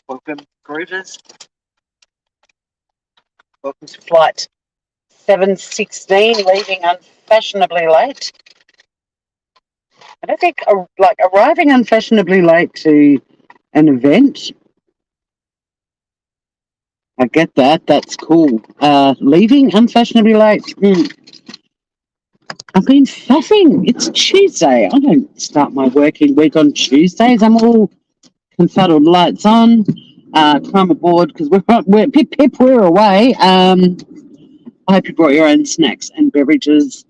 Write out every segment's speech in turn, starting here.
Welcome, Groovers. Welcome to flight 716, leaving unfashionably late. I don't think, arriving unfashionably late to an event. I get that. That's cool. Leaving unfashionably late. I've been faffing. It's Tuesday. I don't start my working week on Tuesdays. I'm all confuddled, lights on. Climb aboard because we're pip pip. We're away. I hope you brought your own snacks and beverages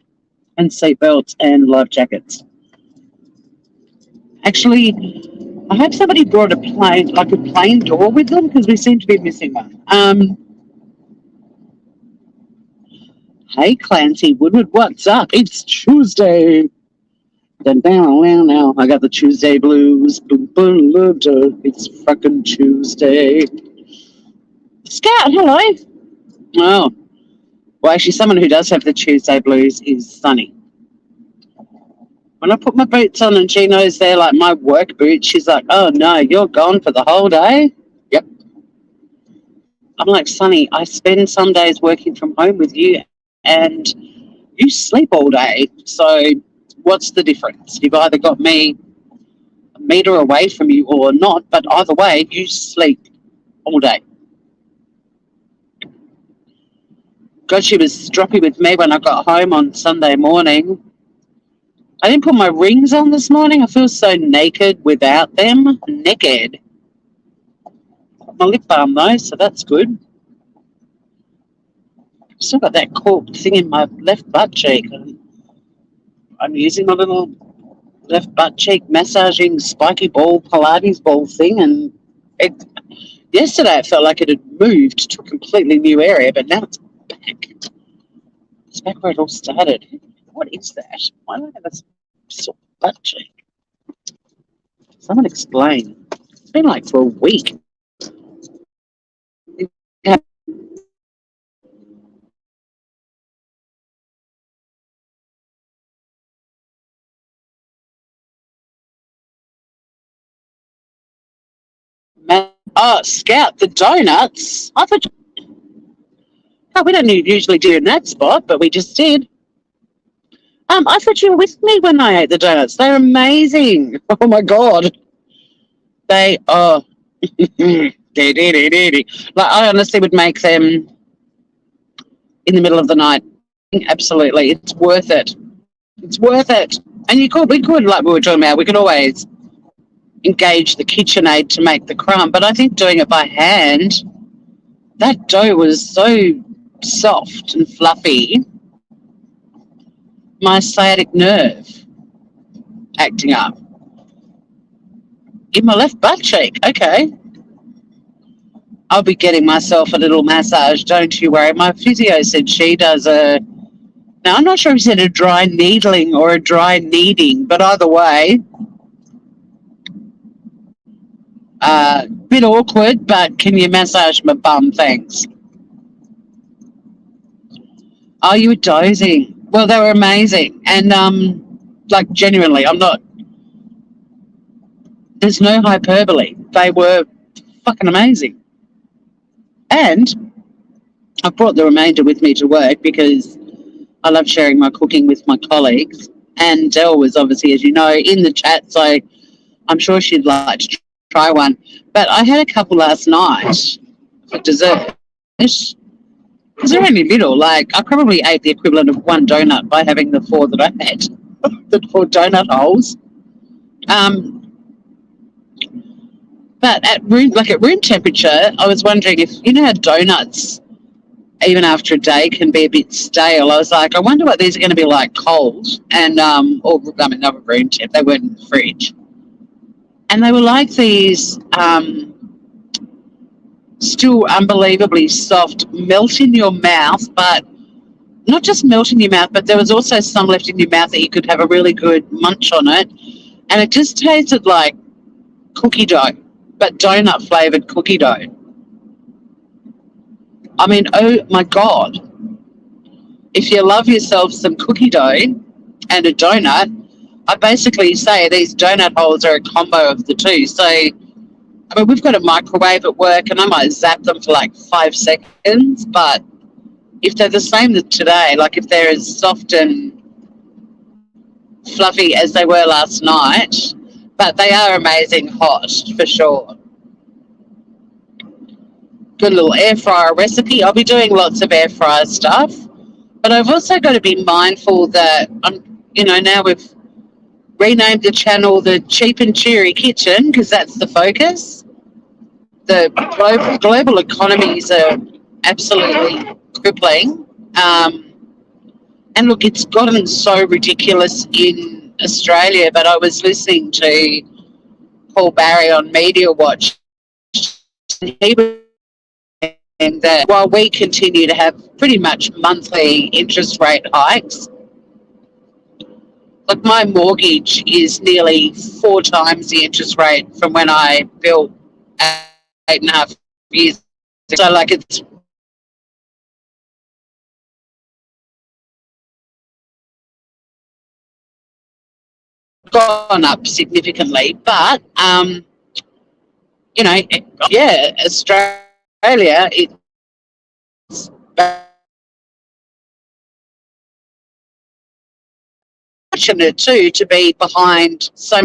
and seatbelts and life jackets. Actually, I hope somebody brought a plane door with them because we seem to be missing one. Hey, Clancy Woodward, what's up? It's Tuesday. Now I got the Tuesday blues. It's fucking Tuesday. Scout, hello. Oh, well, actually, someone who does have the Tuesday blues is Sunny. When I put my boots on and she knows they're like my work boots, she's like, oh no, you're gone for the whole day? Yep. I'm like, Sunny, I spend some days working from home with you and you sleep all day. So what's the difference? You've either got me a metre away from you or not, but either way, you sleep all day. God, she was stroppy with me when I got home on Sunday morning. I didn't put my rings on this morning. I feel so naked without them. Naked. My lip balm though, so that's good. Still got that corked thing in my left butt cheek. I'm using my little left butt cheek massaging spiky ball Pilates ball thing, and yesterday it felt like it had moved to a completely new area, but now it's back. It's back where it all started. What is that? Why do I have a sore butt cheek? Someone explain. It's been like for a week. Oh, Scout, the donuts. I thought. Oh, we don't usually do in that spot, but we just did. I thought you were with me when I ate the donuts. They're amazing. Oh my god. They are. Like, I honestly would make them in the middle of the night. Absolutely. It's worth it. It's worth it. And we could, like we were talking about, we could always engage the KitchenAid to make the crumb, but I think doing it by hand, that dough was so soft and fluffy. My sciatic nerve acting up. In my left butt cheek. Okay. I'll be getting myself a little massage, don't you worry. My physio said she does now I'm not sure if she said a dry needling or a dry kneading, but either way, bit awkward, but can you massage my bum? Thanks. Oh, you were dozing. Well, they were amazing. And, like, genuinely, there's no hyperbole. They were fucking amazing. And I brought the remainder with me to work because I love sharing my cooking with my colleagues. And Dell was obviously, as you know, in the chat, so I'm sure she'd like to try one. But I had a couple last night for dessert. Because they're only little. Like, I probably ate the equivalent of one donut by having the 4 that I had. The 4 donut holes. But at room temperature, I was wondering if, you know how donuts, even after a day, can be a bit stale. I was like, I wonder what these are going to be like cold. And, they were room temp. They weren't in the fridge. And they were like these still unbelievably soft, melt in your mouth, but not just melt in your mouth, but there was also some left in your mouth that you could have a really good munch on it. And it just tasted like cookie dough, but donut flavored cookie dough. I mean, oh my God. If you love yourself some cookie dough and a donut, I basically say these donut holes are a combo of the two. So I mean, we've got a microwave at work, and I might zap them for like 5 seconds. But if they're the same as today, like if they're as soft and fluffy as they were last night, but they are amazing hot for sure. Good little air fryer recipe. I'll be doing lots of air fryer stuff, but I've also got to be mindful that now we've renamed the channel the Cheap and Cheery Kitchen because that's the focus. The global economies are absolutely crippling. And look, it's gotten so ridiculous in Australia, but I was listening to Paul Barry on Media Watch, and he was saying that while we continue to have pretty much monthly interest rate hikes, like my mortgage is nearly 4 times the interest rate from when I built 8.5 years. So like it's gone up significantly, but yeah, Australia, it's fortunate too to be behind so.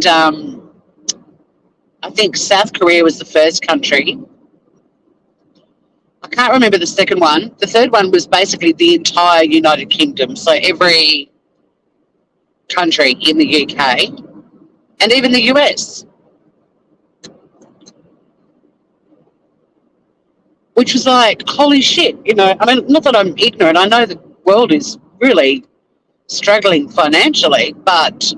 I think South Korea was the first country. I can't remember the second one. The third one was basically the entire United Kingdom, so every country in the UK and even the US, which was like, holy shit, I mean, not that I'm ignorant. I know the world is really struggling financially, but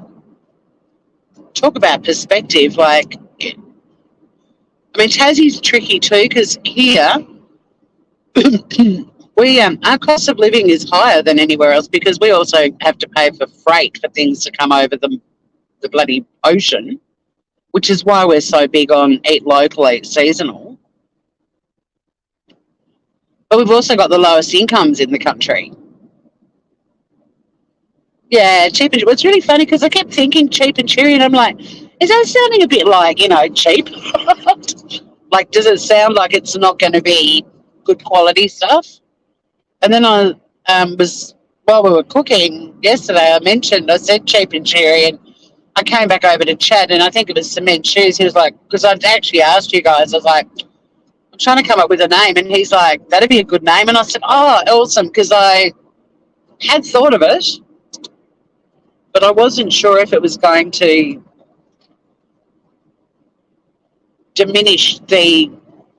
talk about perspective. Like, I mean, Tassie's tricky too because here our cost of living is higher than anywhere else because we also have to pay for freight for things to come over the bloody ocean, which is why we're so big on eat local, eat seasonal. But we've also got the lowest incomes in the country. Yeah, cheap and it's really funny because I kept thinking cheap and cheery, and I'm like, is that sounding a bit like cheap? Like, does it sound like it's not going to be good quality stuff? And then I was while we were cooking yesterday, I said cheap and cheery, and I came back over to chat, and I think it was Cement Shoes. He was like, because I'd actually asked you guys, I was like, I'm trying to come up with a name, and he's like, that'd be a good name, and I said, oh, awesome, because I had thought of it, but I wasn't sure if it was going to diminish the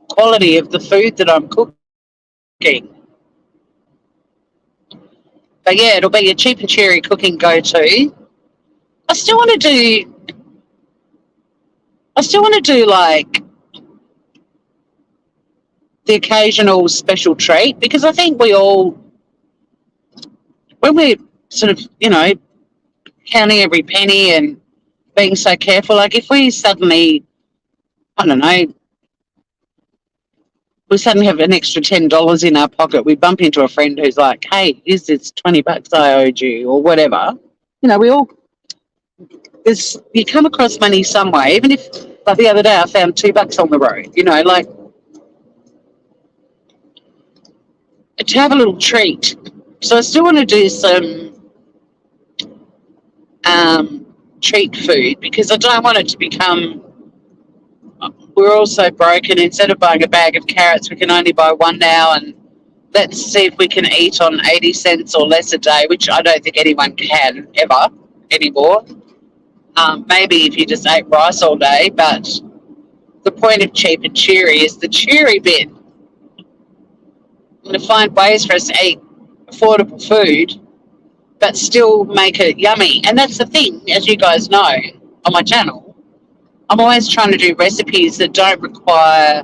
quality of the food that I'm cooking. But yeah, it'll be a cheap and cheery cooking go-to. I still want to do like the occasional special treat because I think we all, when we're sort of, counting every penny and being so careful, like if we suddenly, I don't know, we suddenly have an extra $10 in our pocket, we bump into a friend who's like, hey, is this $20 I owed you or whatever, we all, you come across money some way, even if, like the other day I found $2 on the road, like to have a little treat. So I still want to do some treat food because I don't want it to become, we're all so broken. Instead of buying a bag of carrots, we can only buy one now, and let's see if we can eat on 80 cents or less a day, which I don't think anyone can ever anymore. Maybe if you just ate rice all day, but the point of cheap and cheery is the cheery bit. I'm going to find ways for us to eat affordable food but still make it yummy. And that's the thing, as you guys know, on my channel, I'm always trying to do recipes that don't require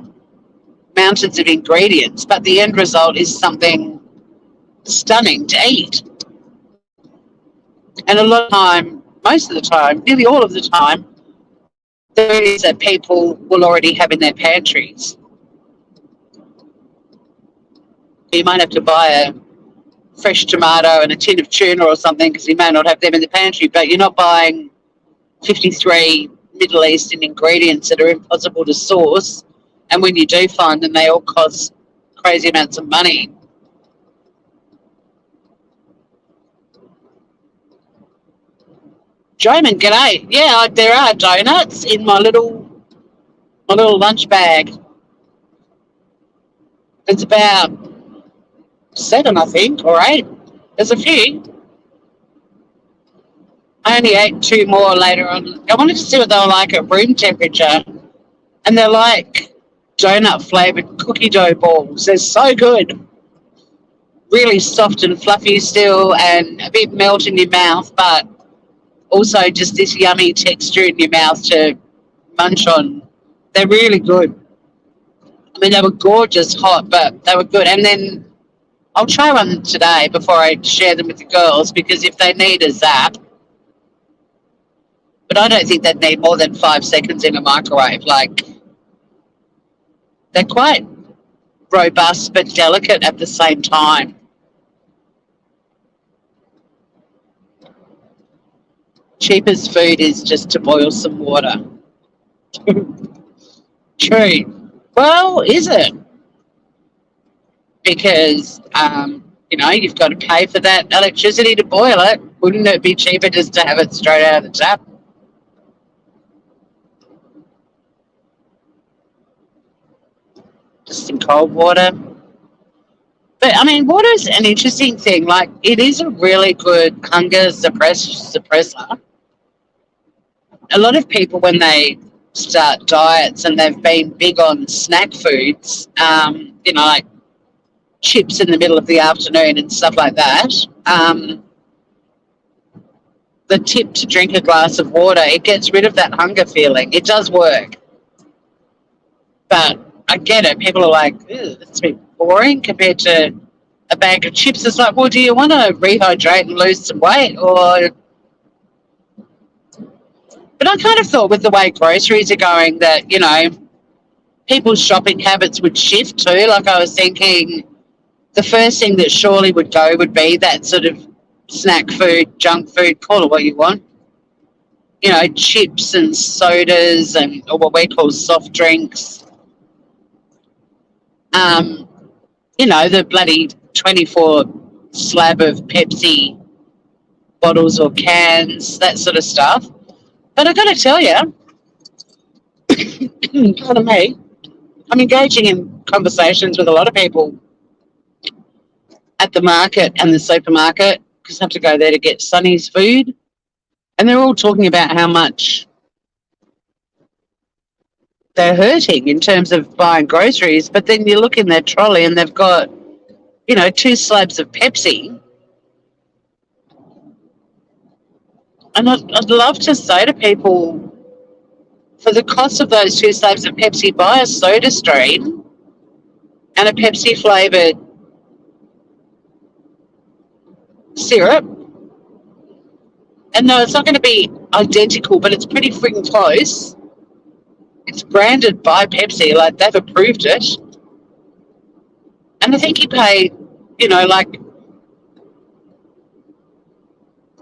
mountains of ingredients, but the end result is something stunning to eat. And a lot of the time, most of the time, nearly all of the time, there is that people will already have in their pantries. You might have to buy a fresh tomato and a tin of tuna or something because you may not have them in the pantry, but you're not buying 53 Middle Eastern ingredients that are impossible to source. And when you do find them, they all cost crazy amounts of money. Joman, g'day. Yeah, there are donuts in my little lunch bag. It's about 7, I think, or 8. There's a few. I only ate 2 more later on. I wanted to see what they were like at room temperature. And they're like donut flavored cookie dough balls. They're so good. Really soft and fluffy still and a bit melt in your mouth, but also just this yummy texture in your mouth to munch on. They're really good. I mean, they were gorgeous hot, but they were good. And then I'll try one today before I share them with the girls because if they need a zap, but I don't think they'd need more than 5 seconds in a microwave. Like, they're quite robust but delicate at the same time. Cheapest food is just to boil some water. True. Well, is it? Because, you've got to pay for that electricity to boil it. Wouldn't it be cheaper just to have it straight out of the tap? Just in cold water. But, I mean, water's an interesting thing. Like, it is a really good hunger suppressor. A lot of people, when they start diets and they've been big on snack foods, like chips in the middle of the afternoon and stuff like that, the tip to drink a glass of water, it gets rid of that hunger feeling. It does work. But I get it. People are like, it's a bit boring compared to a bag of chips. It's like, well, do you want to rehydrate and lose some weight? But I kind of thought with the way groceries are going that, people's shopping habits would shift too. Like I was thinking the first thing that surely would go would be that sort of snack food, junk food, call it what you want. Chips and sodas or what we call soft drinks. The bloody 24 slab of Pepsi bottles or cans, that sort of stuff. But I got to tell you, pardon me, I'm engaging in conversations with a lot of people at the market and the supermarket because I have to go there to get Sonny's food. And they're all talking about how much they're hurting in terms of buying groceries. But then you look in their trolley and they've got, 2 slabs of Pepsi. And I'd love to say to people, for the cost of those 2 slabs of Pepsi, buy a soda stream and a Pepsi flavoured syrup. And no, it's not going to be identical, but it's pretty freaking close. It's branded by Pepsi, like they've approved it. And I think you pay, I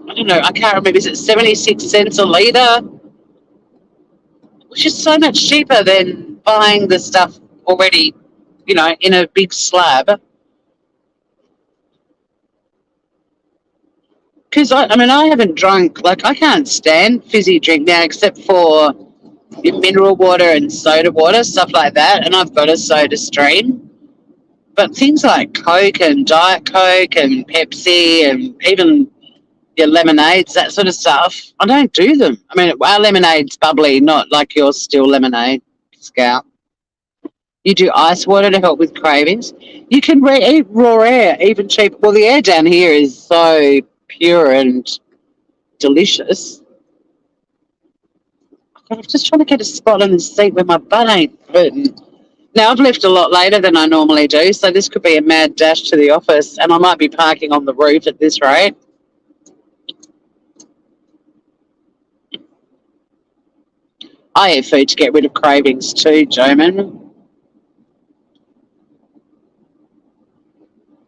don't know, I can't remember, is it 76 cents a litre? Which is so much cheaper than buying the stuff already, in a big slab. Because, I haven't drunk, like, I can't stand fizzy drink now except for mineral water and soda water, stuff like that, and I've got a soda stream. But things like Coke and Diet Coke and Pepsi and even your lemonades, that sort of stuff, I don't do them. I mean, our lemonade's bubbly, not like your still lemonade, Scout. You do ice water to help with cravings. You can eat raw air, even cheap. Well, the air down here is so pure and delicious. I'm just trying to get a spot on the seat where my butt ain't hurting. Now, I've left a lot later than I normally do, so this could be a mad dash to the office, and I might be parking on the roof at this rate. I eat food to get rid of cravings too, Joman.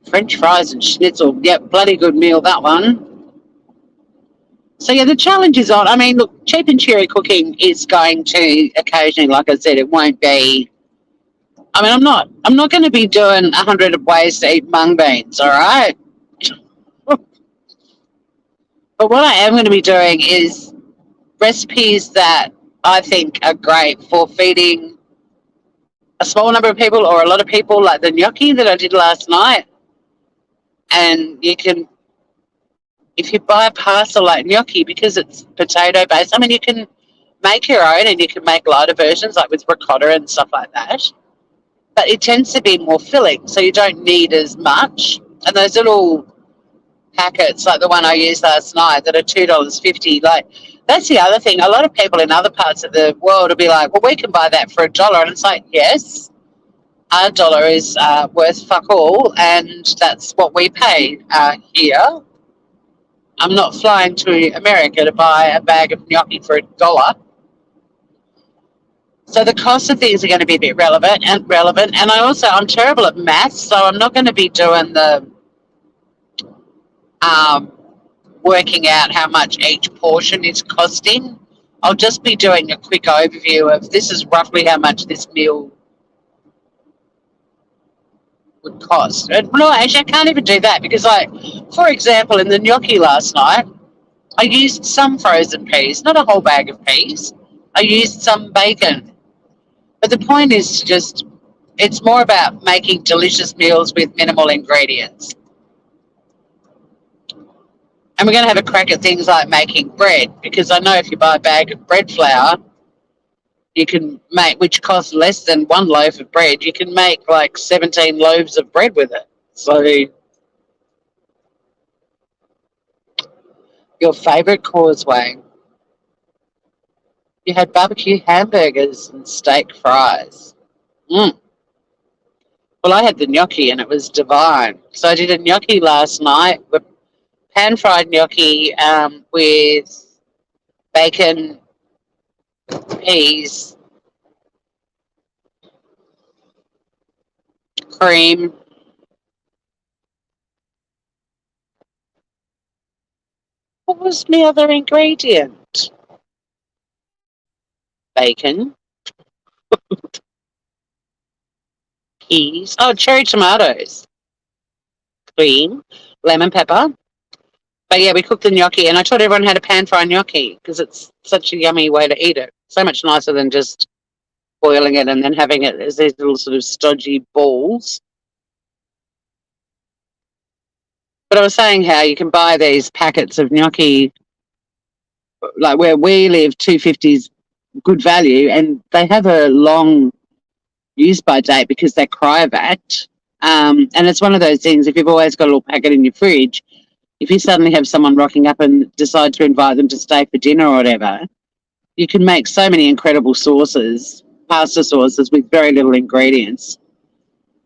French fries and schnitzel. Yep, bloody good meal, that one. So yeah, the challenge is on. I mean, look, cheap and cheery cooking is going to occasionally, like I said, it won't be. I mean, I'm not going to be doing 100 ways to eat mung beans. All right, but what I am going to be doing is recipes that I think are great for feeding a small number of people or a lot of people, like the gnocchi that I did last night. And you can, if you buy a parcel like gnocchi, because it's potato based, I mean, you can make your own and you can make lighter versions like with ricotta and stuff like that. But it tends to be more filling, so you don't need as much. And those little packets, like the one I used last night, that are $2.50, like that's the other thing. A lot of people in other parts of the world will be like, "Well, we can buy that for $1," and it's like, yes, our dollar is worth fuck all, and that's what we pay here. I'm not flying to America to buy a bag of gnocchi for $1. So the cost of things are going to be a bit relevant. And I'm terrible at maths, so I'm not going to be doing the um, working out how much each portion is costing. I'll just be doing a quick overview of this is roughly how much this meal would cost. And no, actually, I can't even do that because, like, for example, in the gnocchi last night, I used some frozen peas, not a whole bag of peas. I used some bacon. But the point is to just, it's more about making delicious meals with minimal ingredients. And we're going to have a crack at things like making bread, because I know if you buy a bag of bread flour, you can make, which costs less than one loaf of bread, you can make like 17 loaves of bread with it. So, your favourite causeway? You had barbecue hamburgers and steak fries. Mm. Well, I had the gnocchi and it was divine. So I did a gnocchi last night, pan fried gnocchi with bacon, peas, cream. What was my other ingredient? Bacon, peas. Oh, cherry tomatoes, cream, lemon pepper. But yeah, we cooked the gnocchi, and I taught everyone how to pan fry gnocchi because it's such a yummy way to eat it. So much nicer than just boiling it and then having it as these little sort of stodgy balls. But I was saying how you can buy these packets of gnocchi, like where we live, 250s good value, and they have a long use by date because they're cryovac. And it's one of those things, if you've always got a little packet in your fridge, if you suddenly have someone rocking up and decide to invite them to stay for dinner or whatever, you can make so many incredible sauces, pasta sauces with very little ingredients.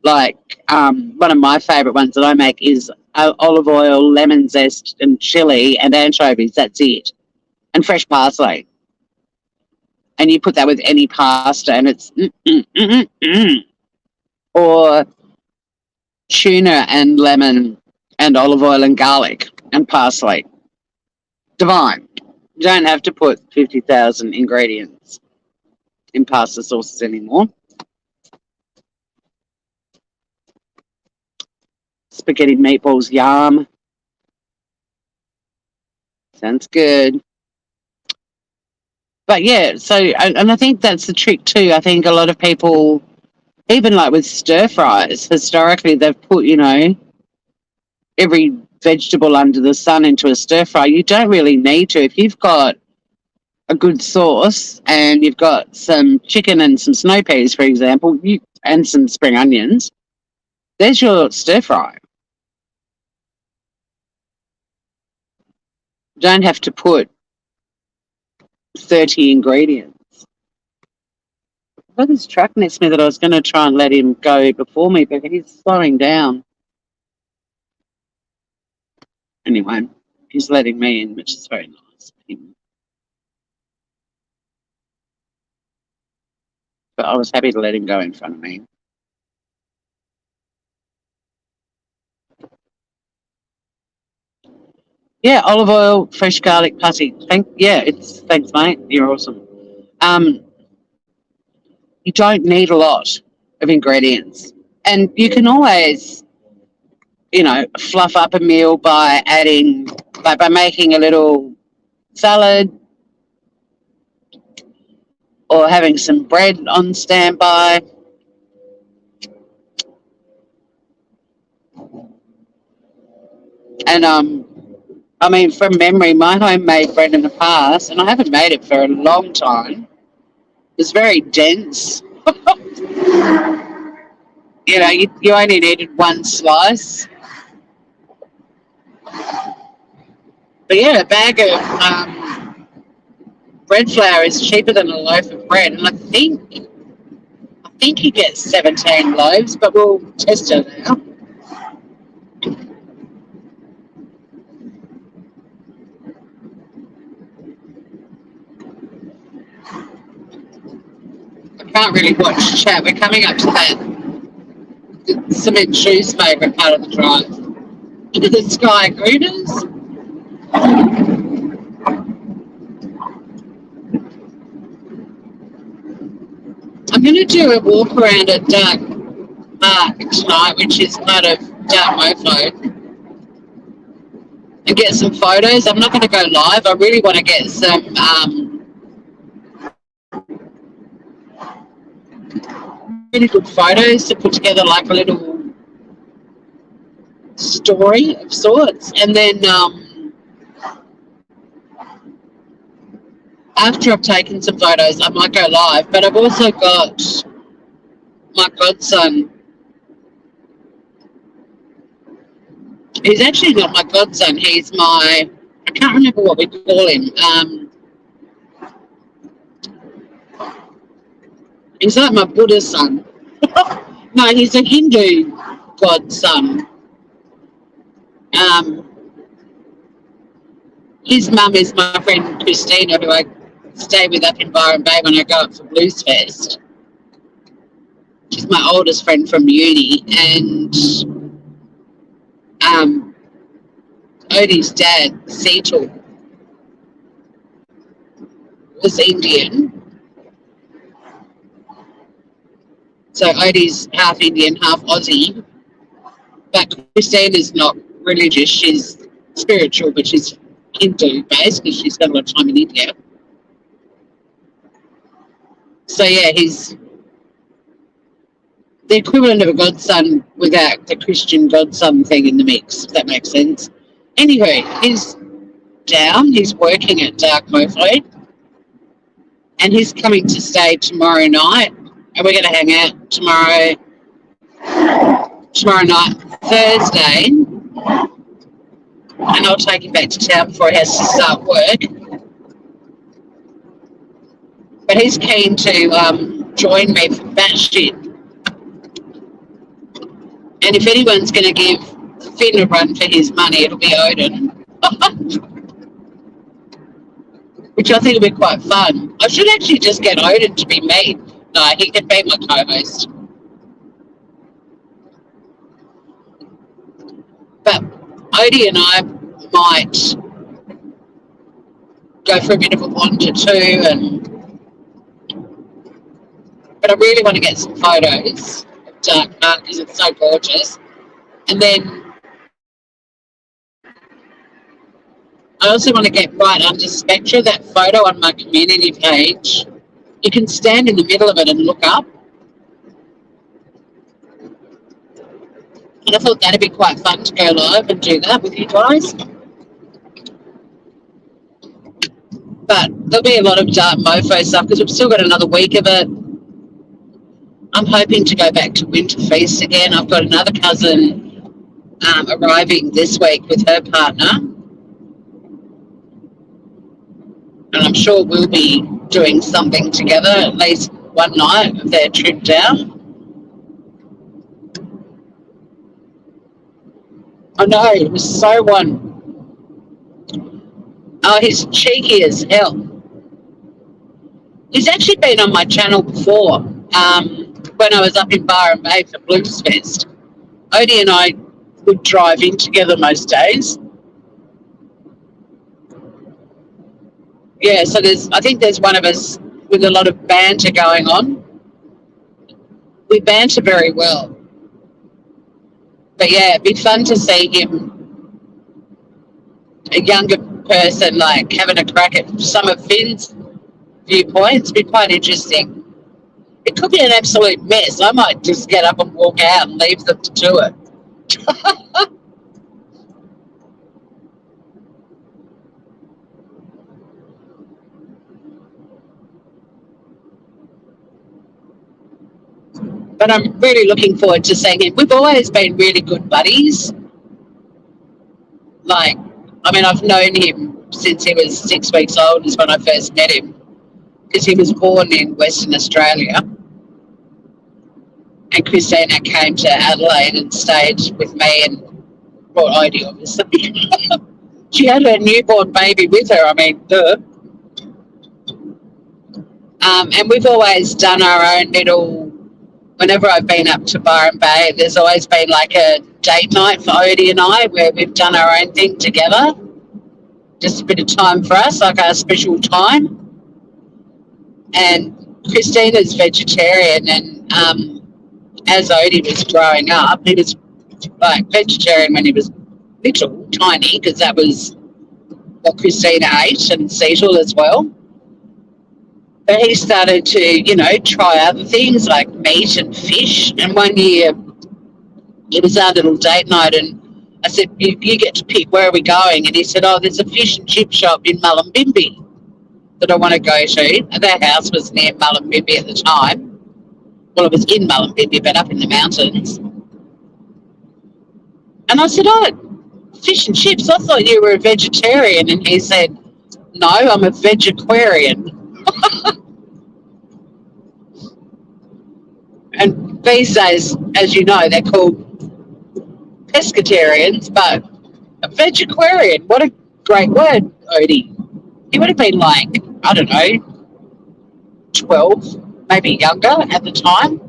Like one of my favourite ones that I make is olive oil, lemon zest, and chili and anchovies. That's it, and fresh parsley. And you put that with any pasta, and it's or tuna and lemon and olive oil and garlic and parsley. Divine. You don't have to put 50,000 ingredients in pasta sauces anymore. Spaghetti meatballs, yum. Sounds good. But yeah, so, and I think that's the trick too. I think a lot of people, even like with stir fries, historically they've put, every vegetable under the sun into a stir fry. You don't really need to. If you've got a good sauce and you've got some chicken and some snow peas, for example, and some spring onions, there's your stir fry. You don't have to put 30 ingredients. I've got this truck next to me that I was going to try and let him go before me, but he's slowing down. Anyway, he's letting me in, which is very nice of him. But I was happy to let him go in front of me. Yeah, olive oil, fresh garlic putty. Thanks, mate. You're awesome. Um, you don't need a lot of ingredients, and you can always, fluff up a meal by adding, like by making a little salad or having some bread on standby. And I mean, from memory, my homemade bread in the past, and I haven't made it for a long time, was very dense. You only needed one slice. But yeah, a bag of bread flour is cheaper than a loaf of bread, and I think you get 17 loaves, but we'll test it out. I can't really watch chat. We're coming up to that cement shoes favourite part of the drive. The Sky Grooters. I'm going to do a walk around at Dark Park tonight, which is part of Dark Mofo, and get some photos. I'm not going to go live. I really want to get some really good photos to put together, like a little story of sorts. And then after I've taken some photos, I might go live. But I've also got my godson. He's actually not my godson. He's I can't remember what we call him. He's like my Buddha son. No, he's a Hindu godson. His mum is my friend Christina, who I stay with up in Byron Bay when I go up for Blues Fest. She's my oldest friend from uni, and Odie's dad, Seetal, was Indian. So Odie's half Indian, half Aussie. But Christina's not religious. She's spiritual, but she's Hindu based because she spent a lot of time in India. So yeah, he's the equivalent of a godson without the Christian godson thing in the mix, if that makes sense. Anyway, he's down. He's working at Dark Mofo, and he's coming to stay tomorrow night. And we're going to hang out tomorrow night, Thursday, and I'll take him back to town before he has to start work. But he's keen to join me for batshit. And if anyone's going to give Finn a run for his money, it'll be Odin. Which I think will be quite fun. I should actually just get Odin to be me. No, he can be my co-host. But Odie and I might go for a bit of a wander too, but I really want to get some photos of Dark Park because it's so gorgeous. And then I also want to get right under Spectra, that photo on my community page. You can stand in the middle of it and look up. And I thought that'd be quite fun to go live and do that with you guys. But there'll be a lot of Dark Mofo stuff because we've still got another week of it. I'm hoping to go back to Winter Feast again. I've got another cousin arriving this week with her partner. And I'm sure we'll be doing something together, at least one night of their trip down. I know, it was so one. Oh, he's cheeky as hell. He's actually been on my channel before, when I was up in Byron Bay for Blues Fest. Odie and I would drive in together most days. Yeah, so I think there's one of us with a lot of banter going on. We banter very well. But yeah, it'd be fun to see him, a younger person, like having a crack at some of Finn's viewpoints. Be quite interesting. It could be an absolute mess. I might just get up and walk out and leave them to do it. But I'm really looking forward to seeing him. We've always been really good buddies. Like, I mean, I've known him since he was 6 weeks old, is when I first met him, because he was born in Western Australia. And Christina came to Adelaide and stayed with me and brought Odie, obviously. She had her newborn baby with her, I mean, duh. And we've always done our own little, whenever I've been up to Byron Bay, there's always been like a date night for Odie and I where we've done our own thing together. Just a bit of time for us, like our special time. And Christina's vegetarian, and as Odie was growing up, he was like vegetarian when he was little, tiny, because that was what Christina ate, and Cecil as well. But he started to, try other things like meat and fish. And one year, it was our little date night, and I said, you get to pick, where are we going? And he said, oh, there's a fish and chip shop in Mullumbimby that I want to go to. And their house was near Mullumbimby at the time. Well, it was in Mullumbimby, but up in the mountains. And I said, oh, fish and chips, I thought you were a vegetarian. And he said, no, I'm a vegetarian. And these days, as you know, they're called pescatarians, but a vegetarian, what a great word, Odie. He would have been like, I don't know, 12, maybe younger at the time.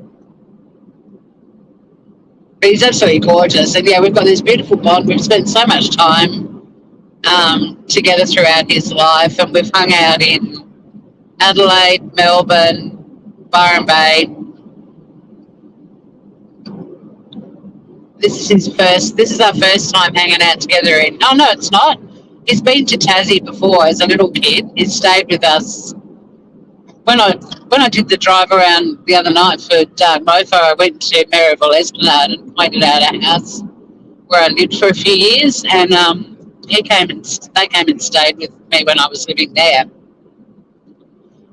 But he's absolutely gorgeous. And yeah, we've got this beautiful bond. We've spent so much time together throughout his life, and we've hung out in Adelaide, Melbourne, Byron Bay. This is our first time hanging out together oh no, it's not. He's been to Tassie before as a little kid. He stayed with us. When I did the drive around the other night for Dark Mofo, I went to Maryville Esplanade and pointed out a house where I lived for a few years, and they came and stayed with me when I was living there.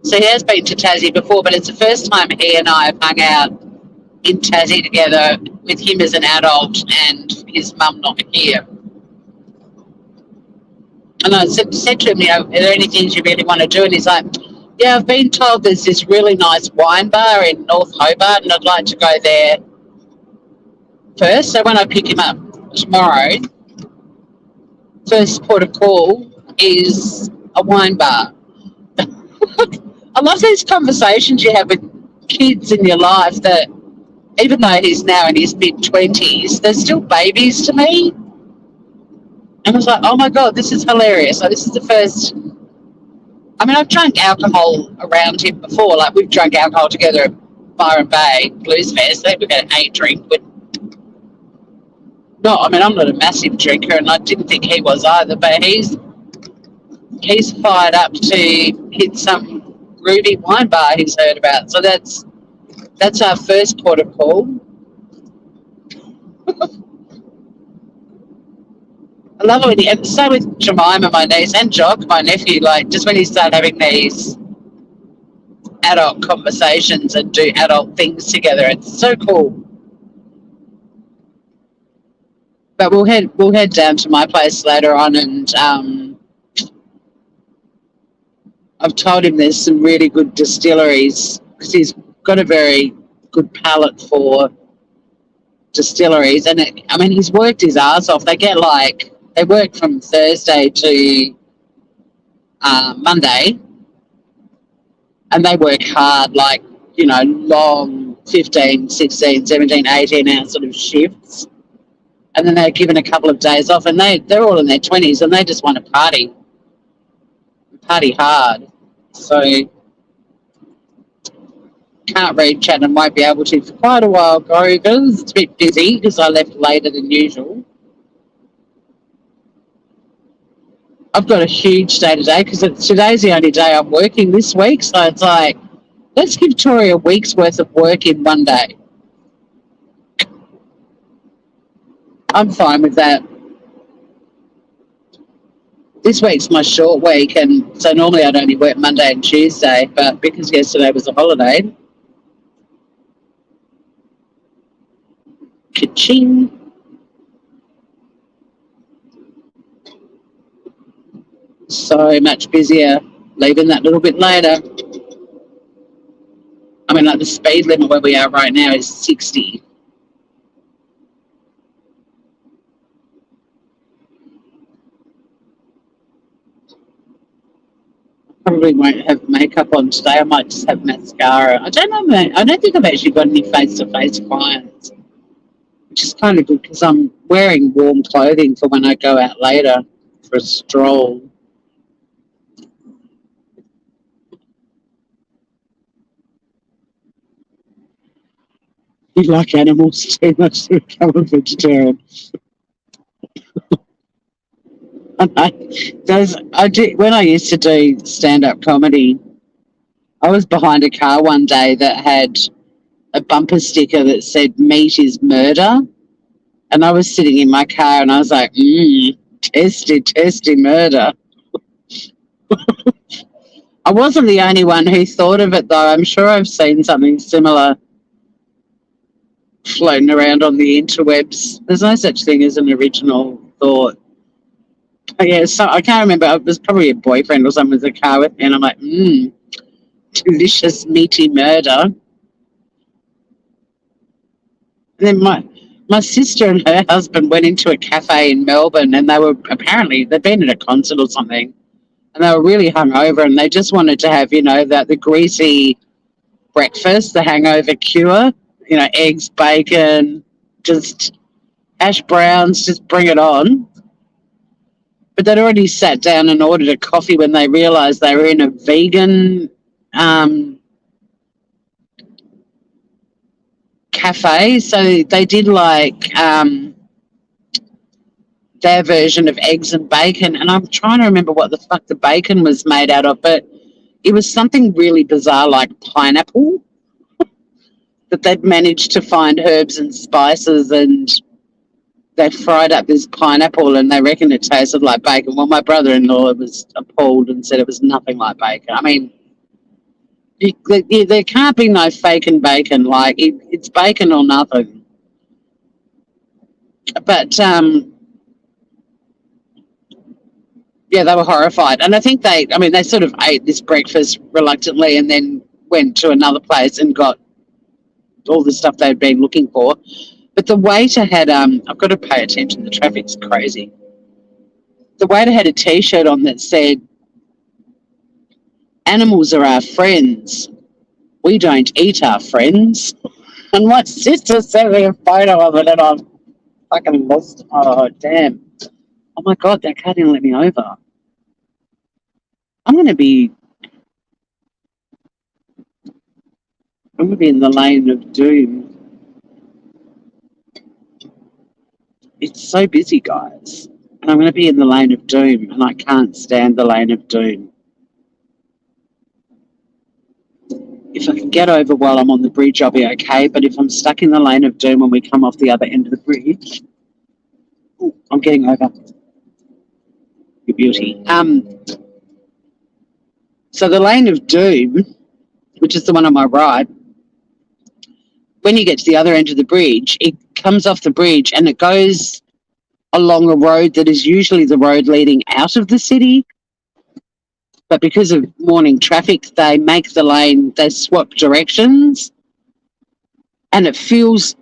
So he has been to Tassie before, but it's the first time he and I have hung out in Tassie together, with him as an adult and his mum not here. And I said to him, are there any things you really want to do? And he's like, yeah, I've been told there's this really nice wine bar in North Hobart, and I'd like to go there first. So when I pick him up tomorrow, first port of call is a wine bar. I love these conversations you have with kids in your life that, even though he's now in his mid-20s, they're still babies to me. And I was like, oh my God, this is hilarious. So this is the first. I mean, I've drunk alcohol around him before. Like, we've drunk alcohol together at Byron Bay Blues Fest. I think we've had a drink. But no, I mean, I'm not a massive drinker, and I didn't think he was either. But he's fired up to hit some Ruby wine bar he's heard about. So that's our first port of call. I love it when and so with Jemima, my niece, and Jock, my nephew, like, just when you start having these adult conversations and do adult things together, it's so cool. But we'll head down to my place later on, and I've told him there's some really good distilleries, because he's got a very good palate for distilleries, and he's worked his ass off. They work from Thursday to Monday, and they work hard, like, long 15, 16, 17, 18-hour sort of shifts, and then they're given a couple of days off, and they're all in their 20s, and they just want to party party hard. So can't read chat and won't be able to for quite a while, because it's a bit busy because I left later than usual. I've got a huge day today because today's the only day I'm working this week. So it's like, let's give Tori a week's worth of work in one day. I'm fine with that. This week's my short week, and so normally I'd only work Monday and Tuesday, but because yesterday was a holiday, ka-ching. So much busier, leaving that little bit later. I mean, like the speed limit where we are right now is 60. Probably won't have makeup on today. I might just have mascara. I don't know, mate. I don't think I've actually got any face-to-face clients, which is kind of good because I'm wearing warm clothing for when I go out later for a stroll. You like animals too much to become a vegetarian. When I used to do stand-up comedy, I was behind a car one day that had a bumper sticker that said "Meat is murder," and I was sitting in my car and I was like, "Tasty, tasty murder." I wasn't the only one who thought of it, though. I'm sure I've seen something similar floating around on the interwebs. There's no such thing as an original thought. Yeah, so I can't remember. It was probably a boyfriend or someone with a car with me, and I'm like, delicious meaty murder. And then my sister and her husband went into a cafe in Melbourne, and they'd been at a concert or something, and they were really hungover, and they just wanted to have, the greasy breakfast, the hangover cure, eggs, bacon, just hash browns, just bring it on. But they'd already sat down and ordered a coffee when they realised they were in a vegan cafe. So they did their version of eggs and bacon. And I'm trying to remember what the fuck the bacon was made out of, but it was something really bizarre like pineapple, that they'd managed to find herbs and spices, and they fried up this pineapple and they reckoned it tasted like bacon. Well, my brother-in-law was appalled and said it was nothing like bacon. I mean, there can't be no faking bacon. Like, it's bacon or nothing. But, yeah, they were horrified. And I think they sort of ate this breakfast reluctantly and then went to another place and got all the stuff they'd been looking for. But the waiter had, I've got to pay attention, the traffic's crazy. The waiter had a T-shirt on that said, "Animals are our friends. We don't eat our friends." And my sister sent me a photo of it and I'm fucking lost. Oh, damn. Oh, my God, that car didn't let me over. I'm going to be in the lane of doom. It's so busy, guys. And I'm going to be in the lane of doom, and I can't stand the lane of doom. If I can get over while I'm on the bridge, I'll be okay. But if I'm stuck in the lane of doom when we come off the other end of the bridge, I'm getting over. Your beauty. So the lane of doom, which is the one on my right, when you get to the other end of the bridge, it comes off the bridge and it goes along a road that is usually the road leading out of the city. But because of morning traffic, they make the lane, they swap directions. And it feels,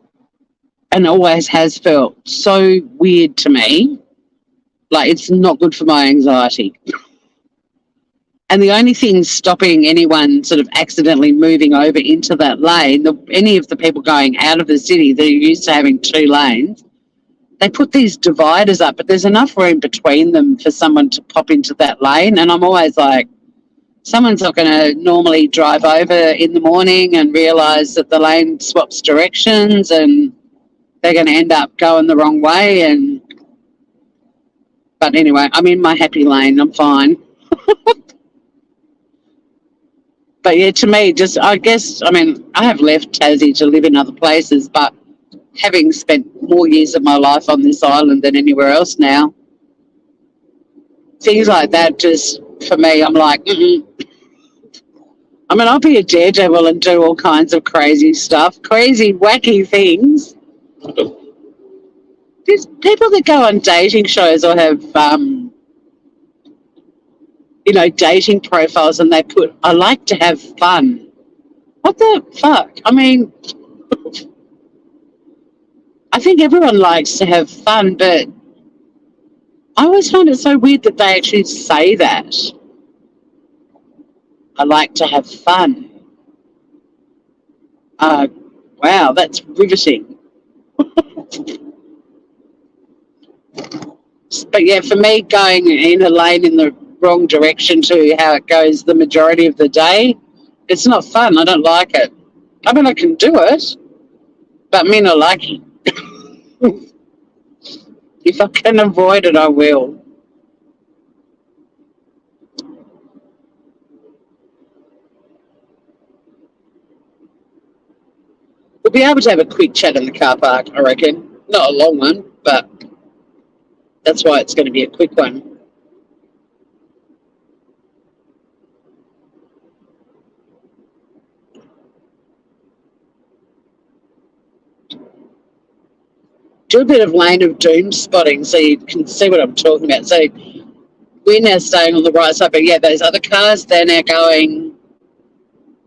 and always has felt, so weird to me. Like, it's not good for my anxiety. And the only thing stopping anyone sort of accidentally moving over into that lane, any of the people going out of the city that are used to having two lanes, they put these dividers up, but there's enough room between them for someone to pop into that lane. And I'm always like, Someone's not going to normally drive over in the morning and realise that the lane swaps directions and they're going to end up going the wrong way. But anyway, I'm in my happy lane. I'm fine. But yeah, to me, just I guess, I mean, I have left Tassie to live in other places, but having spent more years of my life on this island than anywhere else now, things like that just, for me, I'm like, mm-mm. I mean, I'll be a daredevil and do all kinds of crazy stuff, crazy, wacky things. There's people that go on dating shows or have, dating profiles and they put, I like to have fun. What the fuck? I mean, I think everyone likes to have fun, but I always find it so weird that they actually say that. I like to have fun. Wow, that's riveting. But yeah, for me, going in a lane in the wrong direction to how it goes the majority of the day, it's not fun. I don't like it. I mean, I can do it, but me not like it. If I can avoid it, I will. We'll be able to have a quick chat in the car park, I reckon. Not a long one, but that's why it's going to be a quick one. Do a bit of lane of doom spotting so you can see what I'm talking about. So we're now staying on the right side, but yeah, those other cars, they're now going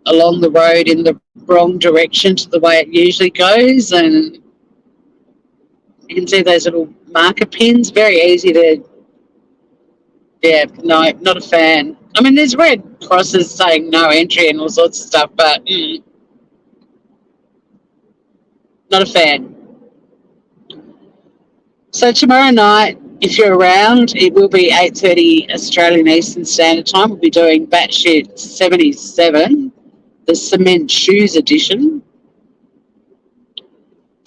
along the road in the wrong direction to the way it usually goes, and you can see those little marker pins, very easy to, yeah, no, not a fan. I mean, there's red crosses saying no entry and all sorts of stuff, but not a fan. So tomorrow night, if you're around, it will be 8:30 Australian Eastern Standard Time. We'll be doing Batshit 77, the Cement Shoes edition.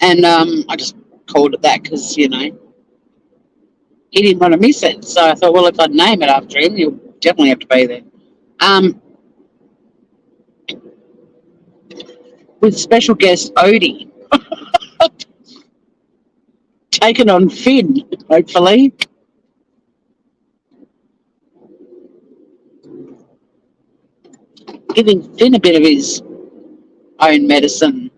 And I just called it that because, he didn't want to miss it. So I thought, well, if I name it after him, he'll definitely have to be there. With special guest Odie. Taken on Finn, hopefully. Giving Finn a bit of his own medicine.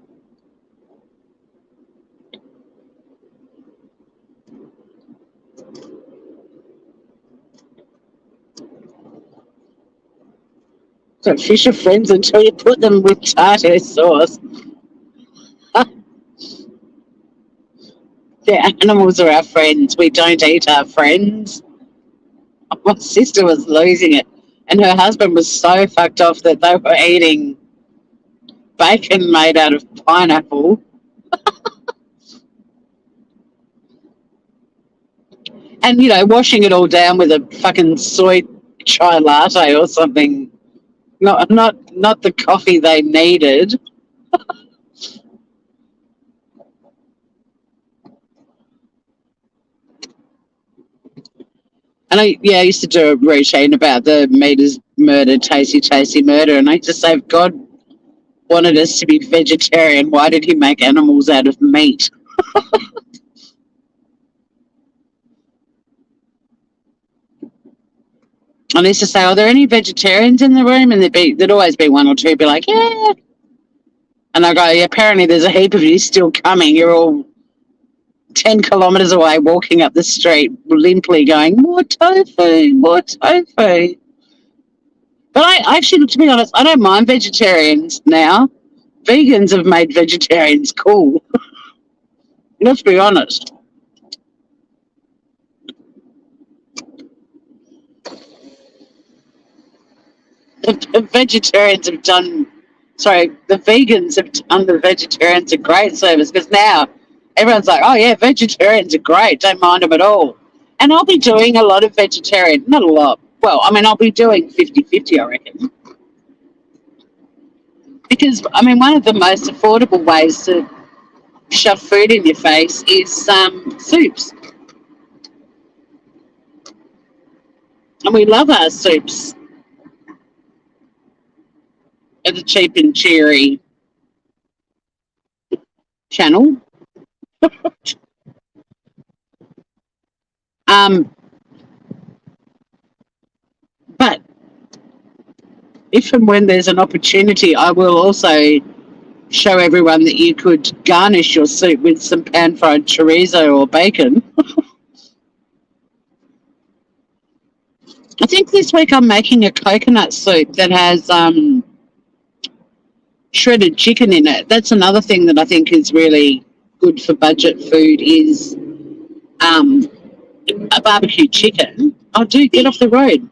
So fish are friends until you put them with tartar sauce. The animals are our friends. We don't eat our friends. My sister was losing it. And her husband was so fucked off that they were eating bacon made out of pineapple. And, washing it all down with a fucking soy chai latte or something. Not the coffee they needed. And I used to do a routine about the meters murder, tasty murder. And I used to say, if God wanted us to be vegetarian, why did he make animals out of meat? I used to say, are there any vegetarians in the room? And there'd always be one or two be like, yeah. And I go, yeah, apparently there's a heap of you still coming. You're all 10 kilometres away walking up the street limply going, more tofu. But I actually, to be honest, I don't mind vegetarians now. Vegans have made vegetarians cool. Let's be honest. The vegans have done the vegetarians a great service because now everyone's like, oh yeah, vegetarians are great, don't mind them at all. And I'll be doing a lot of vegetarian, not a lot, Well, I mean, I'll be doing 50-50, I reckon. Because, I mean, one of the most affordable ways to shove food in your face is soups. And we love our soups at the Cheap and Cheery channel. Um, but if and when there's an opportunity, I will also show everyone that you could garnish your soup with some pan-fried chorizo or bacon. I think this week I'm making a coconut soup that has shredded chicken in it. That's another thing that I think is really good for budget food is um, a barbecue chicken. Oh, dude, get off the road.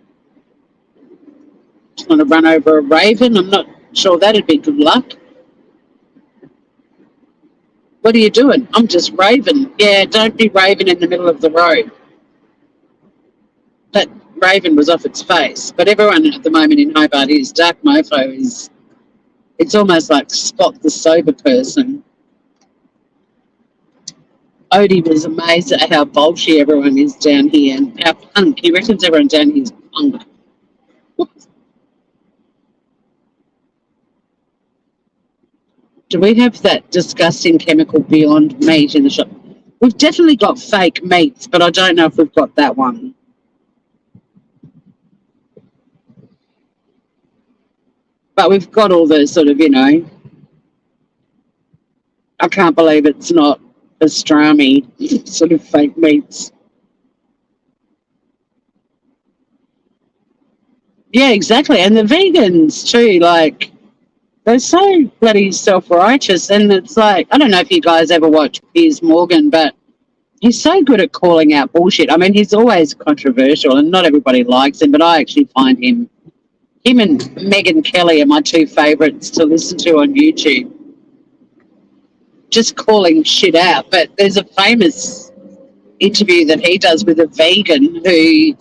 Just want to run over a raven. I'm not sure that'd be good luck. What are you doing? I'm just raving. Yeah, don't be raving in the middle of the road. That raven was off its face. But everyone at the moment in Hobart is. Dark Mofo is, it's almost like Spot the sober person. Odie was amazed at how bolshy everyone is down here and how punk. He reckons everyone down here is punk. Do we have that disgusting chemical Beyond Meat in the shop? We've definitely got fake meats, but I don't know if we've got that one. But we've got all the sort of, I can't believe it's not pastrami sort of fake meats. Yeah, exactly. And the vegans too, like, they're so bloody self-righteous. And it's like, I don't know if you guys ever watch Piers Morgan, but he's so good at calling out bullshit. I mean, he's always controversial and not everybody likes him, but I actually find him and Megyn Kelly are my two favourites to listen to on YouTube. Just calling shit out. But there's a famous interview that he does with a vegan who,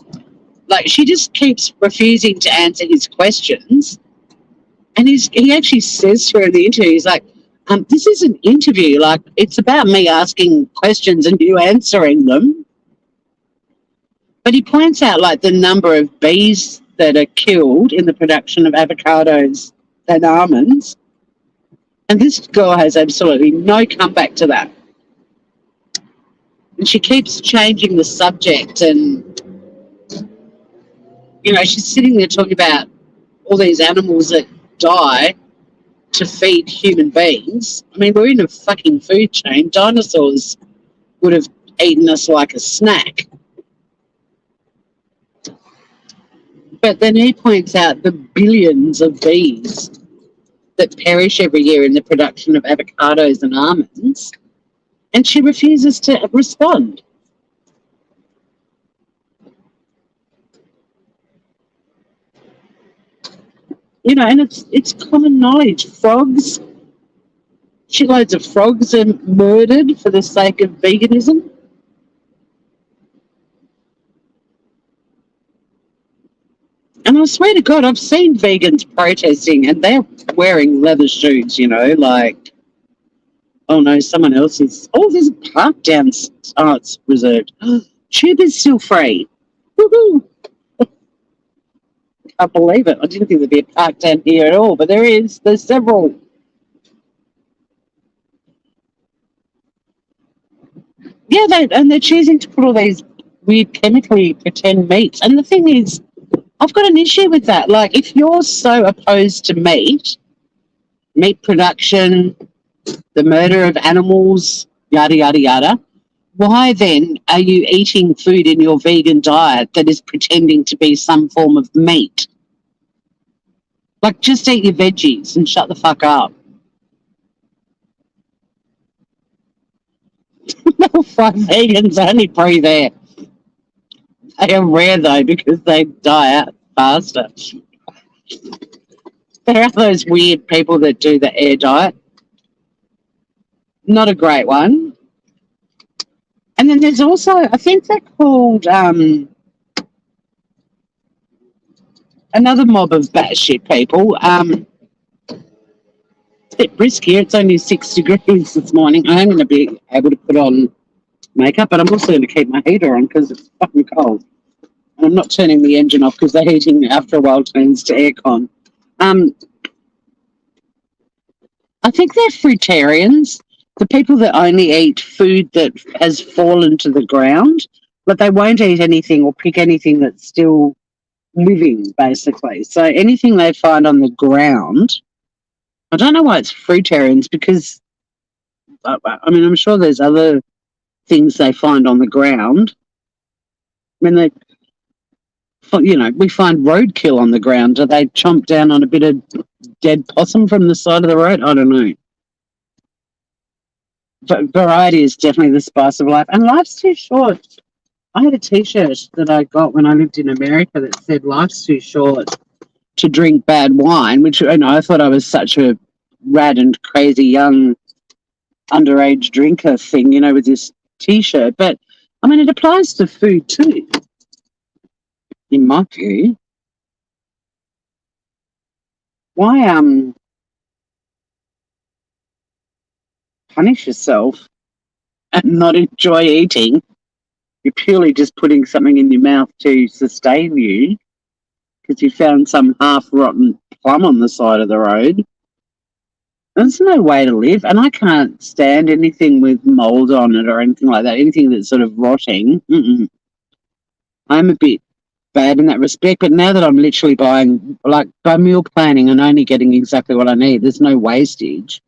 like, she just keeps refusing to answer his questions. And he actually says to her in the interview, he's like, this is an interview. Like, it's about me asking questions and you answering them. But he points out, like, the number of bees that are killed in the production of avocados and almonds. And this girl has absolutely no comeback to that. And she keeps changing the subject and, she's sitting there talking about all these animals that die to feed human beings. I mean, we're in a fucking food chain. Dinosaurs would have eaten us like a snack. But then he points out the billions of bees that perish every year in the production of avocados and almonds, and she refuses to respond. And it's common knowledge. Frogs, shitloads of frogs are murdered for the sake of veganism. And I swear to God, I've seen vegans protesting and they're wearing leather shoes, like, oh no, someone else is. Oh, there's a park down. Oh, it's reserved. Tube is still free. Woohoo! Can't believe it. I didn't think there'd be a park down here at all, but there is. There's several. Yeah, they're choosing to put all these weird chemically pretend meats. And the thing is, I've got an issue with that. Like, if you're so opposed to meat production, the murder of animals, yada, yada, yada, why then are you eating food in your vegan diet that is pretending to be some form of meat? Like, just eat your veggies and shut the fuck up. No, 5 vegans only breathe air. They are rare, though, because they die out faster. There are those weird people that do the air diet. Not a great one. And then there's also, I think they're called another mob of batshit people. It's a bit brisk here. It's only 6 degrees this morning. I am going to be able to put on makeup, but I'm also going to keep my heater on because it's fucking cold. And I'm not turning the engine off because the heating after a while turns to aircon. Um, I think they're fruitarians. The people that only eat food that has fallen to the ground, but they won't eat anything or pick anything that's still living, basically. So anything they find on the ground, I don't know why it's fruitarians because, I mean, I'm sure there's other things they find on the ground. When they, we find roadkill on the ground. Do they chomp down on a bit of dead possum from the side of the road? I don't know. But variety is definitely the spice of life. And life's too short. I had a T-shirt that I got when I lived in America that said life's too short to drink bad wine, which I thought I was such a rad and crazy young underage drinker thing, with this T-shirt. But, I mean, it applies to food too, in my view. Why punish yourself and not enjoy eating? You're purely just putting something in your mouth to sustain you because you found some half-rotten plum on the side of the road. There's no way to live, and I can't stand anything with mold on it or anything like that, anything that's sort of rotting. I'm a bit bad in that respect, but now that I'm literally buying, like, by meal planning and only getting exactly what I need, there's no wastage.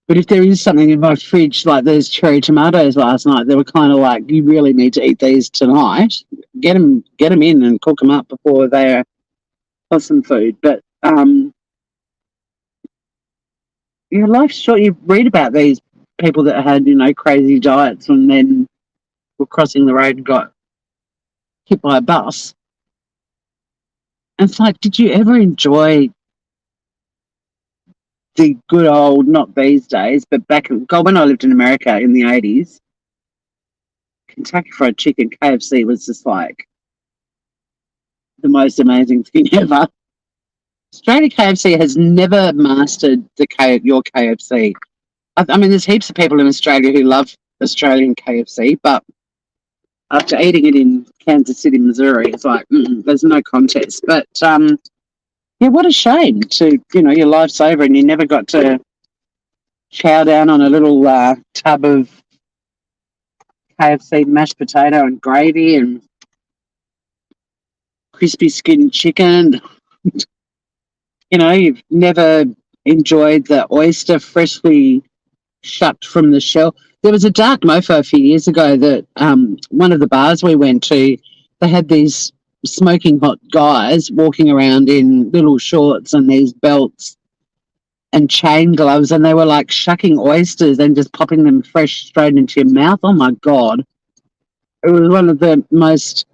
But if there is something in my fridge, like those cherry tomatoes last night, they were kind of like, you really need to eat these tonight. Get them in and cook them up before they're possum food. But life's short. You read about these people that had, crazy diets and then were crossing the road and got hit by a bus. And it's like, did you ever enjoy the good old, not these days, but when I lived in America in the 80s, Kentucky Fried Chicken, KFC was just like the most amazing thing ever. Australia KFC has never mastered your KFC. I mean, there's heaps of people in Australia who love Australian KFC, but after eating it in Kansas City, Missouri, it's like, there's no contest. But, what a shame to, your life's over and you never got to chow down on a little tub of KFC mashed potato and gravy and crispy skinned chicken. You've never enjoyed the oyster freshly shucked from the shell. There was a dark mofo a few years ago that one of the bars we went to, they had these smoking hot guys walking around in little shorts and these belts and chain gloves, and they were like shucking oysters and just popping them fresh straight into your mouth. Oh my God. It was one of the most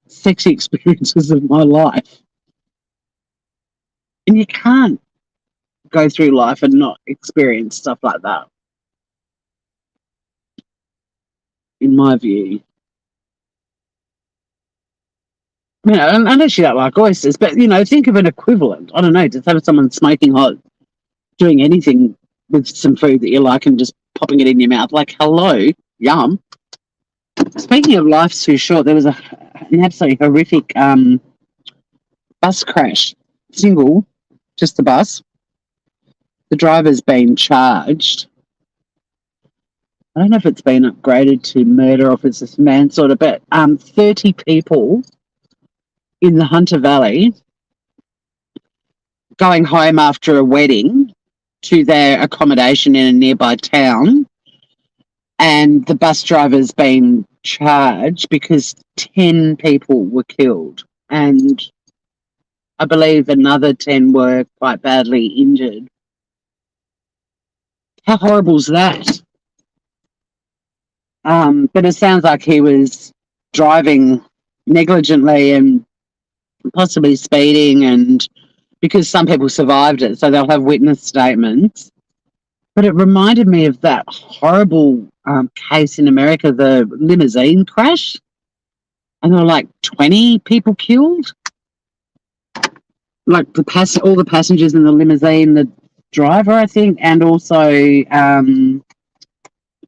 sexy experiences of my life. And you can't go through life and not experience stuff like that, in my view. Unless you don't like oysters, but, think of an equivalent. I don't know, just have someone smoking hot, doing anything with some food that you like and just popping it in your mouth. Like, hello, yum. Speaking of life's too short, there was an absolutely horrific bus crash. Single, just the bus. The driver's been charged. I don't know if it's been upgraded to murder or if it's just manslaughter, but 30 people in the Hunter Valley going home after a wedding to their accommodation in a nearby town, and the bus driver's been charged because 10 people were killed, and I believe another 10 were quite badly injured. How horrible is that? But it sounds like he was driving negligently and possibly speeding, and because some people survived it, so they'll have witness statements. But it reminded me of that horrible case in America, the limousine crash, and there were like 20 people killed. like all the passengers in the limousine, the driver, I think, and also